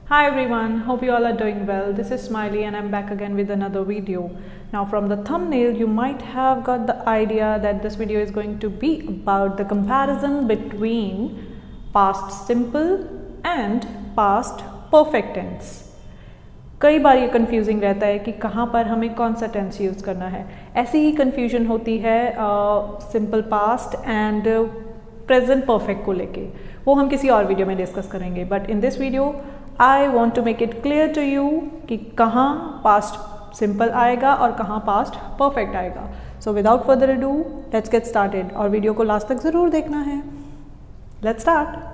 Hi everyone, hope you all are doing well. This is Smiley and I'm back again with another video. Now from the thumbnail you might have got the idea that this video is going to be about the comparison between past simple and past perfect tense. कई बार ये confusing रहता है कि कहाँ पर हमें कौन सा टेंस यूज़ करना है. ऐसी ही कंफ्यूजन होती है simple past and present perfect को लेके. वो हम किसी और वीडियो में डिस्कस करेंगे. But in this video I want to make it clear to you कि कहाँ पास्ट सिंपल आएगा और कहाँ पास्ट परफेक्ट आएगा. So without further ado let's get started. और वीडियो को लास्ट तक ज़रूर देखना है. Let's start.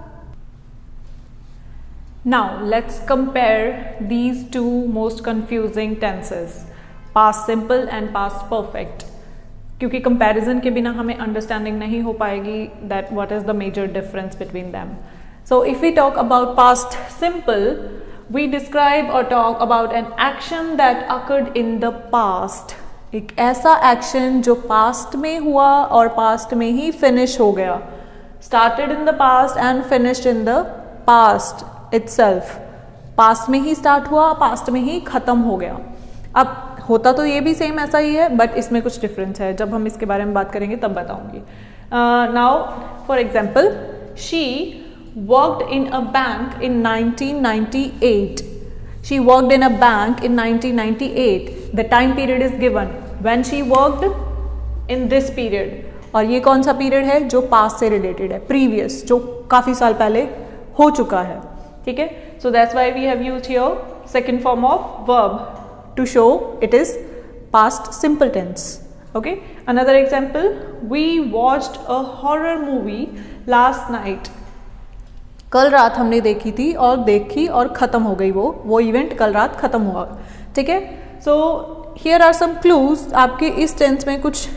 Now let's compare these two most confusing tenses, past simple and past perfect. क्योंकि comparison के बिना हमें understanding नहीं हो पाएगी that what is the major difference between them. So if we talk about past simple, we describe or talk about an action that occurred in the past. एक ऐसा action जो past में हुआ और past में ही finish हो गया. Started in the past and finished in the past itself. Past में ही स्टार्ट हुआ, पास्ट में ही खत्म हो गया. अब होता तो ये भी सेम ऐसा ही है बट इसमें कुछ डिफरेंस है. जब हम इसके बारे में बात करेंगे तब बताऊंगी. Now for example, she worked in a bank in 1998. She worked in a bank in 1998. The time period is given when she worked in this period. और ये कौन सा पीरियड है जो पास्ट से रिलेटेड है, प्रीवियस, जो काफी साल पहले हो चुका है. ठीक है. So that's why we have used here second form of verb to show it is past simple tense. Okay. Another example, we watched a horror movie last night. कल रात हमने देखी थी और देखी और खत्म हो गई. वो इवेंट कल रात खत्म हुआ. ठीक है. So here are some clues. आपके इस टेंस में कुछ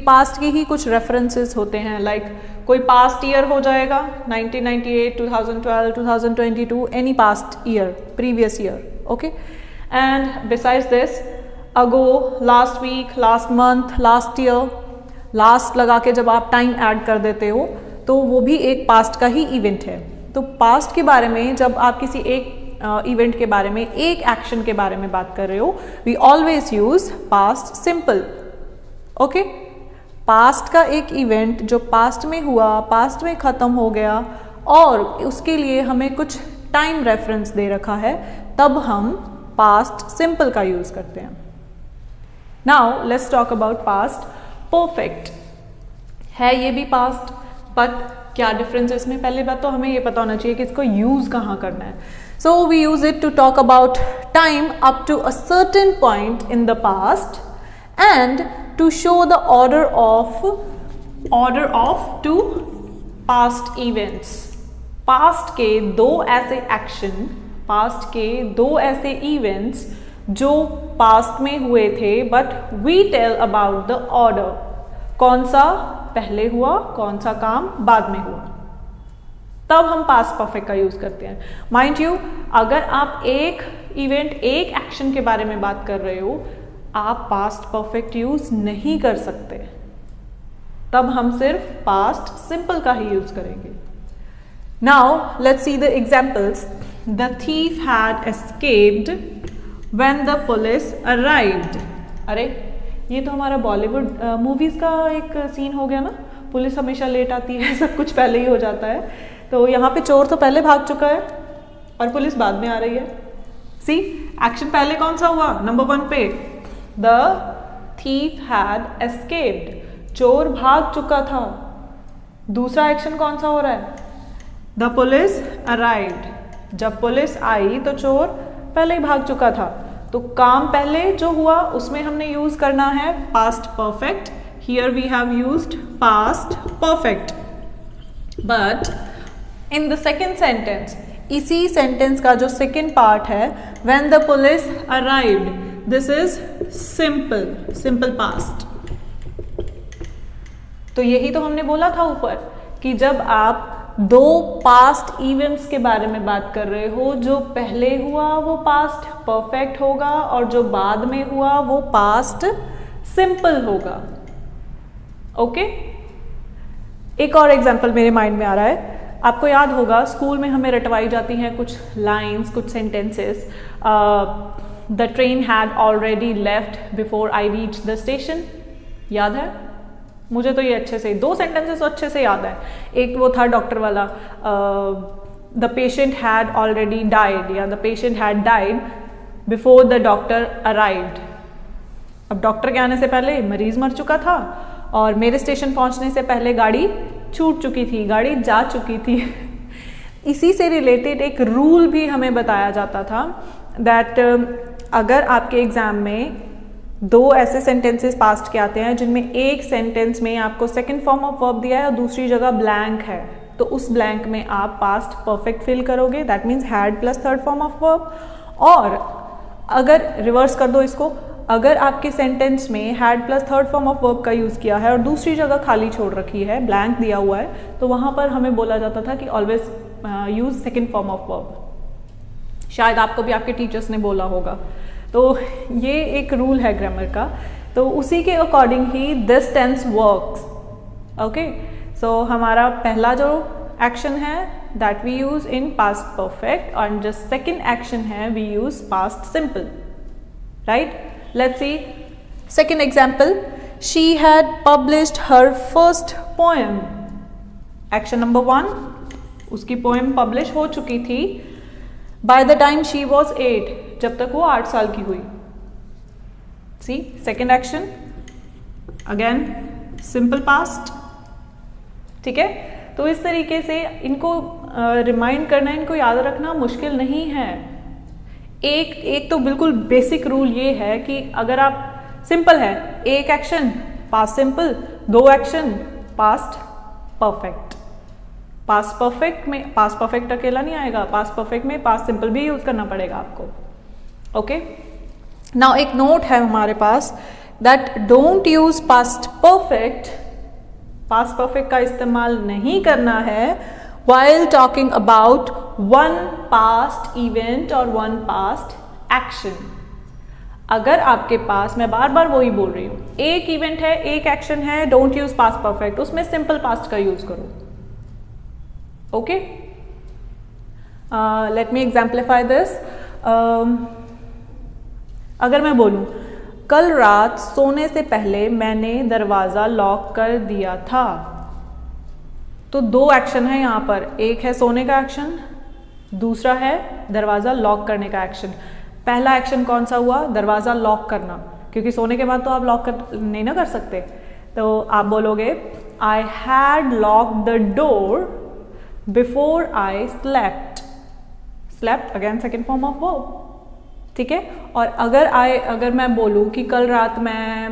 पास्ट की ही कुछ रेफरेंसेस होते हैं. लाइक कोई पास्ट ईयर हो जाएगा 1998, 2012, 2022, any past year, previous year. Okay. And besides this, ago, last week, last month, last year, last लगा के जब आप टाइम ऐड कर देते हो तो वो भी एक पास्ट का ही इवेंट है. तो पास्ट के बारे में जब आप किसी एक इवेंट के बारे में, एक एक्शन के बारे में बात कर रहे हो, we always use past simple. Okay. Past का एक इवेंट जो पास्ट में हुआ, पास्ट में ख़त्म हो गया और उसके लिए हमें कुछ टाइम रेफरेंस दे रखा है, तब हम पास्ट सिंपल का यूज़ करते हैं. Now let's talk about past perfect. है ये भी पास्ट, बट क्या डिफरेंस है इसमें? पहली बात तो हमें ये पता होना चाहिए कि इसको यूज़ कहाँ करना है. So we use it to talk about time up to a certain point in the past and to show the order of two past events. Past के दो ऐसे एक्शन, पास्ट के दो ऐसे इवेंट्स जो पास्ट में हुए थे but we tell about the order. कौन सा पहले हुआ, कौन सा काम बाद में हुआ, तब हम पास्ट परफेक्ट का यूज करते हैं. माइंड यू, अगर आप एक इवेंट, एक एक्शन के बारे में बात कर रहे हो, आप पास्ट परफेक्ट यूज नहीं कर सकते. तब हम सिर्फ पास्ट सिंपल का ही यूज करेंगे. Now let's see the examples. The thief had escaped when the police arrived. अरे ये तो हमारा बॉलीवुड मूवीज का एक सीन हो गया ना. पुलिस हमेशा लेट आती है, सब कुछ पहले ही हो जाता है. तो यहाँ पे चोर तो पहले भाग चुका है और पुलिस बाद में आ रही है. सी, एक्शन पहले कौन सा हुआ? नंबर 1 पे The thief had escaped. चोर भाग चुका था. दूसरा एक्शन कौन सा हो रहा है? The police arrived. जब पुलिस आई तो चोर पहले ही भाग चुका था. तो काम पहले जो हुआ उसमें हमने यूज करना है past perfect. Here we have used past perfect. But in the second sentence, इसी सेंटेंस का जो सेकेंड पार्ट है, when the police arrived, this is simple past. तो यही तो हमने बोला था ऊपर कि जब आप दो पास्ट इवेंट्स के बारे में बात कर रहे हो, जो पहले हुआ वो पास्ट परफेक्ट होगा और जो बाद में हुआ वो पास्ट सिंपल होगा. ओके. एक और एग्जांपल मेरे माइंड में आ रहा है. आपको याद होगा स्कूल में हमें रटवाई जाती हैं कुछ लाइंस, कुछ sentences. The train had already left before I reach the station, याद है? मुझे तो ये अच्छे से 2 सेंटेंसेस अच्छे से याद है। एक वो था डॉक्टर वाला, the patient had already died, या the patient had died before the doctor arrived. अब डॉक्टर के आने से पहले मरीज मर चुका था और मेरे स्टेशन पहुंचने से पहले गाड़ी छूट चुकी थी, गाड़ी जा चुकी थी। इसी से रिलेटेड एक रूल भी हमें बताया जाता था दैट अगर आपके एग्जाम में 2 ऐसे सेंटेंसेस पास्ट के आते हैं जिनमें एक सेंटेंस में आपको सेकंड फॉर्म ऑफ वर्ब दिया है और दूसरी जगह ब्लैंक है, तो उस ब्लैंक में आप पास्ट परफेक्ट फिल करोगे, that means had plus third form of verb. और अगर रिवर्स कर दो इसको, अगर आपके सेंटेंस में had plus third form of verb का यूज़ किया है और दूसरी जगह खाली छोड़ रखी है, ब्लैंक दिया हुआ है, तो वहाँ पर हमें बोला जाता था कि always use second form of verb. शायद आपको भी आपके टीचर्स ने बोला होगा। तो ये एक रूल है ग्रामर का, तो उसी के अकॉर्डिंग ही this tense works. Okay, so हमारा पहला जो एक्शन है that we use in past perfect और जो सेकंड एक्शन है we use past simple, right? Let's see. Second example, she had published her first poem. Action number 1, उसकी poem publish हो चुकी थी by the time she was 8, जब तक वो 8 साल की हुई। See, second action, again simple past, ठीक है? तो इस तरीके से इनको रिमाइंड करना, इनको याद रखना मुश्किल नहीं है। एक तो बिल्कुल बेसिक रूल ये है कि अगर आप सिंपल है, एक action past simple, 2 action past perfect. Past perfect में पास्ट परफेक्ट अकेला नहीं आएगा, पास्ट परफेक्ट में पास्ट सिंपल भी यूज करना पड़ेगा आपको। ओके, नाउ एक नोट है हमारे पास that don't use past perfect, past perfect का इस्तेमाल नहीं करना है while talking about one past event or one past action। अगर आपके पास, मैं बार बार वही बोल रही हूँ, एक इवेंट है, एक एक्शन है, डोंट यूज पास्ट परफेक्ट, उसमें सिंपल पास्ट का यूज करो। Okay, let me exemplify this. अगर मैं बोलूँ कल रात सोने से पहले मैंने दरवाजा लॉक कर दिया था, तो 2 एक्शन है यहाँ पर, एक है सोने का एक्शन, दूसरा है दरवाज़ा लॉक करने का एक्शन। पहला एक्शन कौन सा हुआ? दरवाज़ा लॉक करना, क्योंकि सोने के बाद तो आप लॉक नहीं ना कर सकते। तो आप बोलोगे I had lock the door before I slept. Slept again second form of verb, ठीक है? और अगर मैं बोलूँ कि कल रात मैं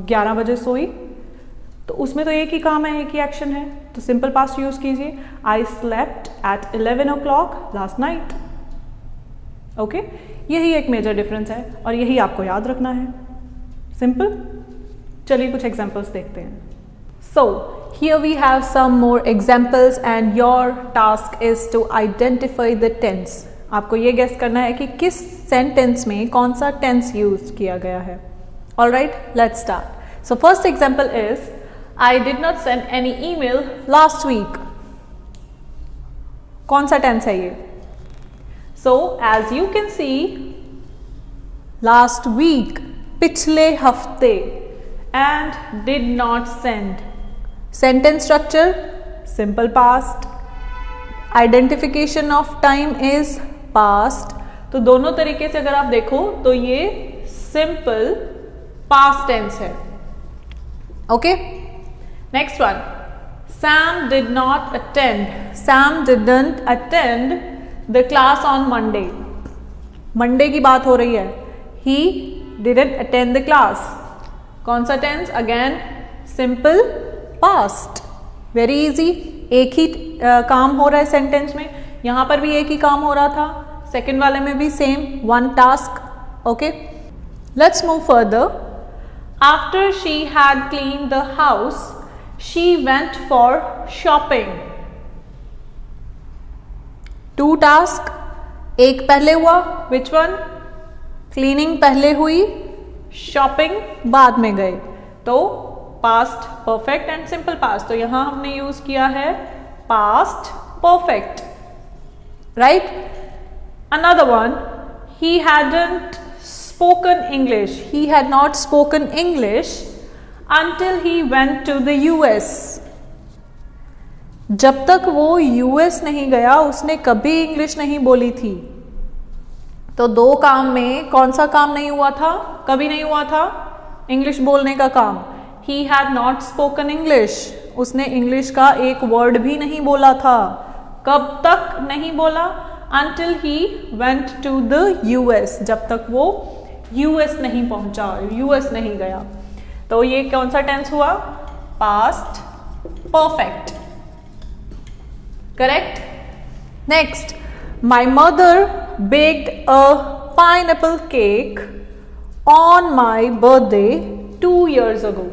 11 बजे सोई, तो उसमें तो एक ही काम है, एक ही एक्शन है, तो सिंपल पास्ट यूज कीजिए, I slept at 11 o'clock last night. Okay, यही एक मेजर डिफरेंस है और यही आपको याद रखना है, सिंपल। चलिए कुछ एग्जांपल्स देखते हैं। So here we have some more examples and your task is to identify the tense. आपको ये गेस करना है कि किस सेंटेंस में कौन सा टेंस यूज किया गया है। Alright, let's start. So first example is I did not send any email last week. कौन सा टेंस है ये? So as you can see, last week, पिछले हफ्ते, and did not send. Sentence structure, simple past. Identification of time is past. तो दोनों तरीके से अगर आप देखो तो ये simple past tense है। Okay? Next one, Sam did not attend. Sam didn't attend the class on Monday. Monday की बात हो रही है। He didn't attend the class. कौन सा tense? Again, simple past. Very easy. एक ही काम हो रहा है सेंटेंस में, यहाँ पर भी एक ही काम हो रहा था, सेकेंड वाले में भी same, one task. Okay? Let's move further. After she had cleaned the house, she went for shopping. 2 task, एक पहले हुआ, which one? Cleaning पहले हुई, shopping बाद में गए, तो past perfect and simple past। तो यहाँ हमने यूज किया है past perfect, right? Another one, he hadn't spoken English. He had not spoken English until he went to the US. जब तक वो US नहीं गया उसने कभी इंग्लिश नहीं बोली थी। तो दो काम में कौन सा काम नहीं हुआ था, कभी नहीं हुआ था? इंग्लिश बोलने का काम। He had not spoken English. उसने इंग्लिश का एक वर्ड भी नहीं बोला था। कब तक नहीं बोला? Until he went to the US. जब तक वो US नहीं पहुंचा, US नहीं गया। तो ये कौन सा टेंस हुआ? Past perfect. Correct? Next, my mother baked a pineapple cake on my birthday 2 years ago.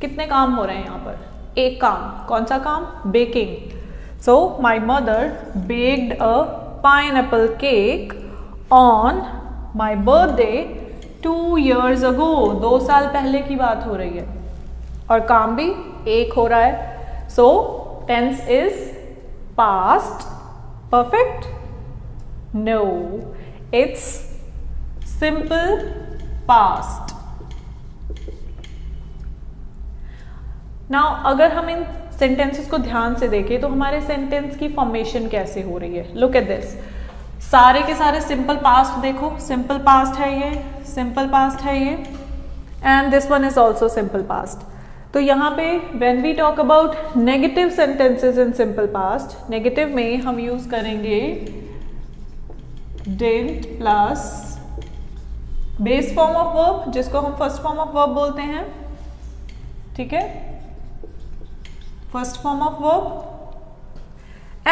कितने काम हो रहे हैं यहाँ पर? एक काम। कौन सा काम? Baking. So my mother baked a pineapple cake on my birthday 2 years ago. 2 साल पहले की बात हो रही है और काम भी एक हो रहा है। So tense is past perfect? No, it's simple past. Now अगर हम इन सेंटेंसेस को ध्यान से देखें तो हमारे सेंटेंस की फॉर्मेशन कैसे हो रही है। लुक एट दिस, सारे के सारे सिंपल पास्ट देखो, सिंपल पास्ट है ये, सिंपल पास्ट है ये, and this one is also simple past. तो यहाँ पे when we talk about negative sentences in simple past, negative में हम यूज करेंगे didn't plus base form of verb, जिसको हम फर्स्ट फॉर्म ऑफ वर्ब बोलते हैं। ठीक है, first form of verb.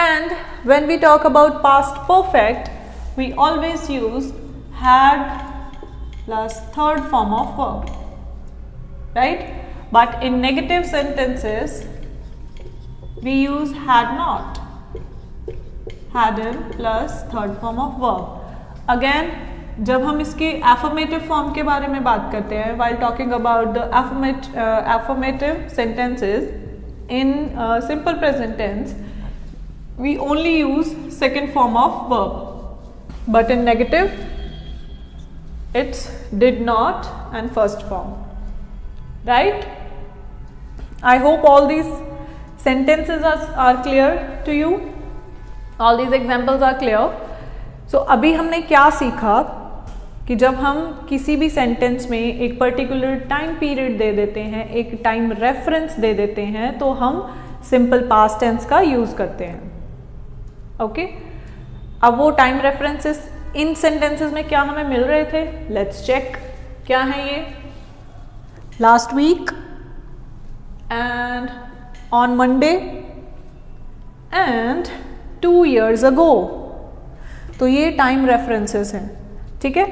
And when we talk about past perfect, we always use had plus third form of verb, right? But in negative sentences we use had not, hadn't plus third form of verb. Again, जब हम इसके affirmative form के बारे में बात करते हैं, while talking about the affirmative sentences in simple present tense, we only use second form of verb, but in negative it's did not and first form, right? I hope all these sentences are clear to you, all these examples are clear. So अभी हमने क्या सीखा कि जब हम किसी भी sentence में एक पर्टिकुलर टाइम पीरियड दे देते हैं, एक टाइम रेफरेंस दे देते हैं, तो हम सिंपल पास्ट टेंस का यूज करते हैं। ओके, अब वो टाइम रेफरेंसेस इन सेंटेंसेस में क्या हमें मिल रहे थे, लेट्स चेक। क्या है ये? Last week and on Monday and 2 years ago। तो ये टाइम रेफरेंसेस हैं। ठीक है,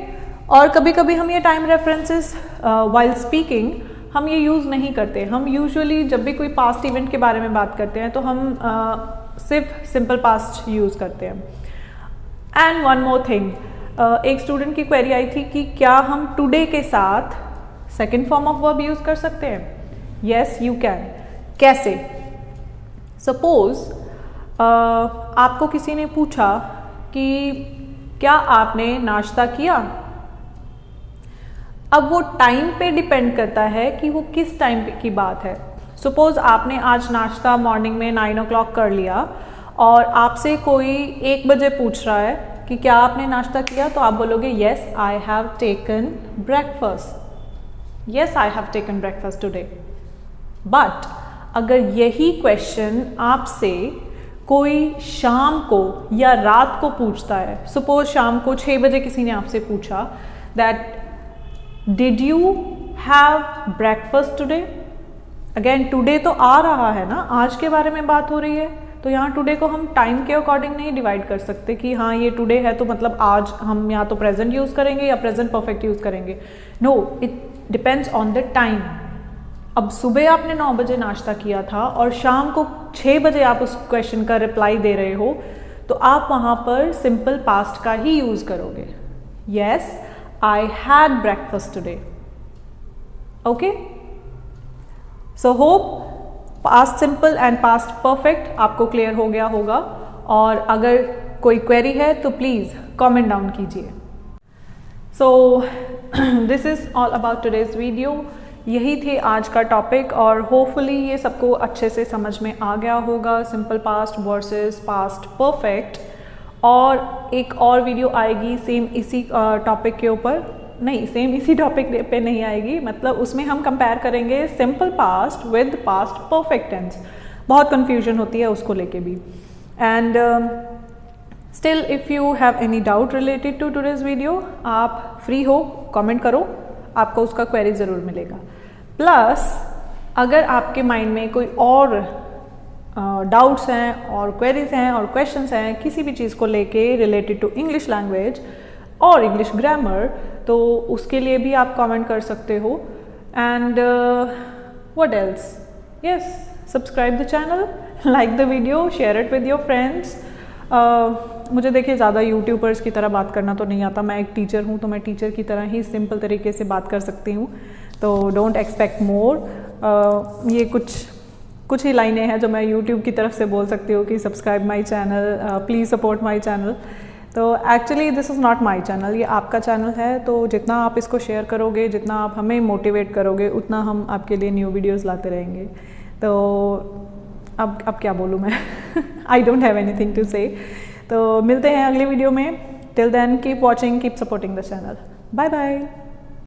और कभी कभी हम ये टाइम रेफरेंसेस वाइल स्पीकिंग हम ये यूज़ नहीं करते। हम यूजुअली जब भी कोई पास्ट इवेंट के बारे में बात करते हैं तो हम सिर्फ सिंपल पास्ट यूज़ करते हैं। एंड वन मोर थिंग, एक स्टूडेंट की क्वेरी आई थी कि क्या हम टुडे के साथ second form of verb use कर सकते हैं? Yes you can. कैसे? सपोज आपको किसी ने पूछा कि क्या आपने नाश्ता किया? अब वो टाइम पे डिपेंड करता है कि वो किस टाइम की बात है। सपोज आपने आज नाश्ता मॉर्निंग में 9 o'clock कर लिया और आपसे कोई 1 बजे पूछ रहा है कि क्या आपने नाश्ता किया, तो आप बोलोगे yes I have taken breakfast, yes I have taken breakfast today. But अगर यही क्वेश्चन आपसे कोई शाम को या रात को पूछता है, सपोज शाम को 6 बजे किसी ने आपसे पूछा that did you have breakfast today? Again today तो आ रहा है ना, आज के बारे में बात हो रही है, तो यहाँ टुडे को हम टाइम के अकॉर्डिंग नहीं डिवाइड कर सकते कि हाँ ये टुडे है तो मतलब आज हम या तो प्रेजेंट यूज करेंगे या प्रेजेंट परफेक्ट यूज करेंगे। No, it depends on the time. अब सुबह आपने 9 बजे नाश्ता किया था और शाम को 6 बजे आप उस क्वेश्चन का रिप्लाई दे रहे हो, तो आप वहाँ पर सिंपल पास्ट का ही यूज करोगे। Yes I had breakfast today. Okay, so hope past simple and past perfect आपको क्लियर हो गया होगा, और अगर कोई क्वेरी है तो प्लीज़ कमेंट डाउन कीजिए। So this is all about today's video. यही थे आज का टॉपिक, और होपफुली ये सबको अच्छे से समझ में आ गया होगा, simple past versus past perfect. और एक और वीडियो आएगी सेम इसी टॉपिक के ऊपर, नहीं सेम इसी टॉपिक पे नहीं आएगी, मतलब उसमें हम कंपेयर करेंगे simple past with past perfect tense. बहुत कन्फ्यूजन होती है उसको लेके भी। And still if you have any doubt related to today's video, आप फ्री हो कमेंट करो, आपको उसका क्वेरी ज़रूर मिलेगा। प्लस अगर आपके माइंड में कोई और डाउट्स हैं और क्वेरीज हैं और क्वेश्चंस हैं किसी भी चीज़ को लेके रिलेटेड टू इंग्लिश लैंग्वेज और इंग्लिश ग्रामर, तो उसके लिए भी आप कमेंट कर सकते हो। And what else, yes, subscribe the channel, like the video, share it with your friends. मुझे देखिए ज़्यादा यूट्यूबर्स की तरह बात करना तो नहीं आता, मैं एक टीचर हूँ, तो मैं टीचर की तरह ही सिंपल तरीके से बात कर सकती हूँ, तो डोंट एक्सपेक्ट मोर। ये कुछ ही लाइनें हैं जो मैं यूट्यूब की तरफ से बोल सकती हूँ कि subscribe my channel, please support my channel. तो actually this is not my channel, ये आपका चैनल है, तो जितना आप इसको शेयर करोगे, जितना आप हमें मोटिवेट करोगे, उतना हम आपके लिए न्यू वीडियोज़ लाते रहेंगे। तो अब क्या बोलूँ मैं I don't have anything to say. तो मिलते हैं अगले वीडियो में। Till then keep watching, keep supporting the channel. Bye bye.